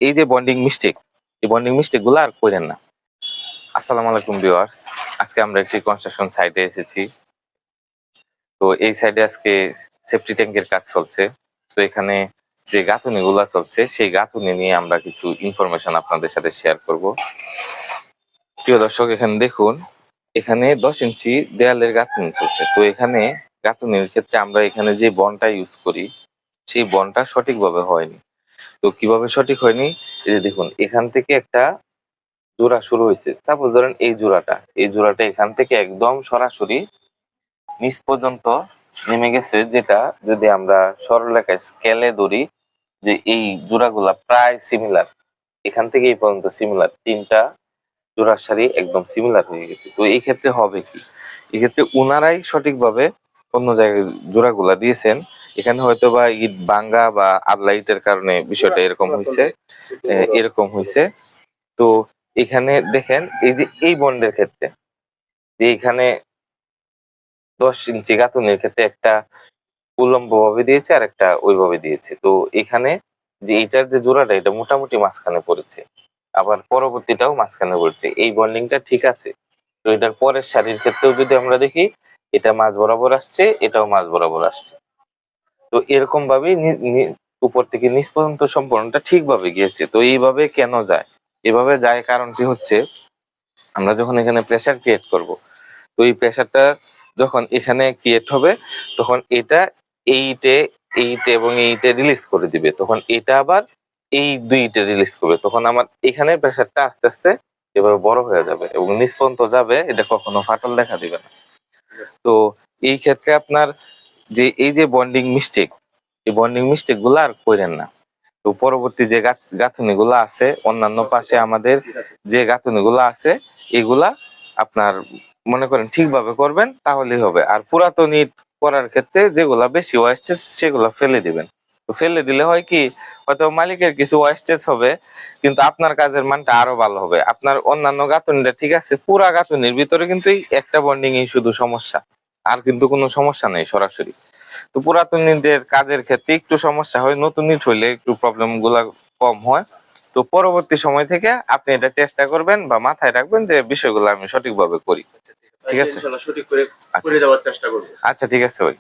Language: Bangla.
এই যে বন্ডিং মিস্টেক, এই বন্ডিং মিস্টেক গুলো আর করেন না। আসসালামু আলাইকুম ভিউয়ার্স, আজকে আমরা একটি কনস্ট্রাকশন সাইটে এসেছি। তো এই সাইডে আজকে সেফটি ট্যাঙ্কের কাজ চলছে। তো এখানে যে গাঁথুনি গুলা চলছে সেই গাঁথুনি নিয়ে আমরা কিছু ইনফরমেশন আপনাদের সাথে শেয়ার করব। প্রিয় দর্শক, এখানে দেখুন, এখানে 10 ইঞ্চি দেয়ালের গাঁথুনি চলছে। তো এখানে গাঁথুনির ক্ষেত্রে আমরা এখানে যে বনটা ইউজ করি সেই বনটা সঠিকভাবে হয়নি। তো কিভাবে সঠিক হয়নি, এই যে দেখুন, এখান থেকে একটা জোড়া শুরু হয়েছে। সাপোজ ধরেন এই জোড়াটা এখান থেকে একদম সরাসরি নিচ পর্যন্ত নেমে গেছে, যেটা যদি আমরা সরলরেখায় স্কেলে ধরি যে এই জোড়াগুলা প্রায় সিমিলার, এখান থেকে এই পর্যন্ত সিমিলার, তিনটা জোড়ার সারি একদম সিমিলার হয়ে গেছে। তো এই ক্ষেত্রে হবে কি, এই ক্ষেত্রে উনারাই সঠিকভাবে অন্য জায়গায় জোড়াগুলা দিয়েছেন। এখানে হয়তো বা ইট ভাঙ্গা বা আদলা ইটের কারণে বিষয়টা এরকম হয়েছে। তো এখানে দেখেন, এই যে এই বন্ডের ক্ষেত্রে যে এখানে 10 ইঞ্চি গাঁথুনির ক্ষেত্রে একটা উল্লম্ব ভাবে দিয়েছে আর একটা ওইভাবে দিয়েছে। তো এখানে যে এইটার যে জোড়াটা, এটা মোটামুটি মাঝখানে পড়েছে, আবার পরবর্তীটাও মাঝখানে পড়েছে। এই বন্ডিংটা ঠিক আছে। তো এটার পরের সারির ক্ষেত্রেও যদি আমরা দেখি, এটা মাঝ বরাবর আসছে, এটাও মাঝ বরাবর আসছে। তো এরকম ভাবেই উপর থেকে নিচ পর্যন্ত সম্পূর্ণটা ঠিকভাবে গিয়েছে। তো এইভাবে কেন যায়? এভাবে যায় কারণটি হচ্ছে, আমরা যখন এখানে প্রেসার ক্রিয়েট করব, তো এই প্রেসারটা যখন এখানে ক্রিয়েট হবে, তখন এটা এইটে এইটে এবং এইটে রিলিজ করে দিবে। তখন এটা আবার এই দুইটে রিলিজ করবে। তখন আমার এখানে প্রেসারটা আস্তে আস্তে এবার বড় হয়ে যাবে এবং নিচ পর্যন্ত যাবে, এটা কখনো ফাটল দেখা দিবে না। তো এই ক্ষেত্রে আপনার যে এই যে বন্ডিং মিস্টেক, এই বন্ডিং মিস্টেক গুলো আর করেন না। তো পরবর্তী যে গাঁথুনি গুলো আছে, অন্যান্য পাশে আমাদের যে গাঁথুনি গুলো আছে, এগুলা আপনার মনে করেন ঠিকভাবে করবেন, তাহলেই হবে। আর পুরাতন ইট করার ক্ষেত্রে যেগুলা বেশি ওয়েস্টেজ, সেগুলা ফেলে দিবেন। তো ফেলে দিলে হয় কি, হয়তো মালিকের কিছু ওয়েস্টেজ হবে, কিন্তু আপনার কাজের মানটা আরো ভালো হবে। আপনার অন্যান্য গাঁথুনিটা ঠিক আছে, পুরা গাঁথুনির ভিতরে কিন্তু একটা বন্ডিং এই শুধু সমস্যা, আর কিন্তু কোনো সমস্যা নেই সরাসরি। তো পুরাতন ইটের কাজের ক্ষেত্রে একটু সমস্যা হয়, নতুন ইট হইলে একটু প্রবলেম গুলা কম হয়। তো পরবর্তী সময় থেকে আপনি এটা চেষ্টা করবেন বা মাথায় রাখবেন যে বিষয়গুলো আমি সঠিকভাবে করি। ঠিক আছে, সঠিক করে যাওয়ার চেষ্টা করব। আচ্ছা ঠিক আছে ভাই।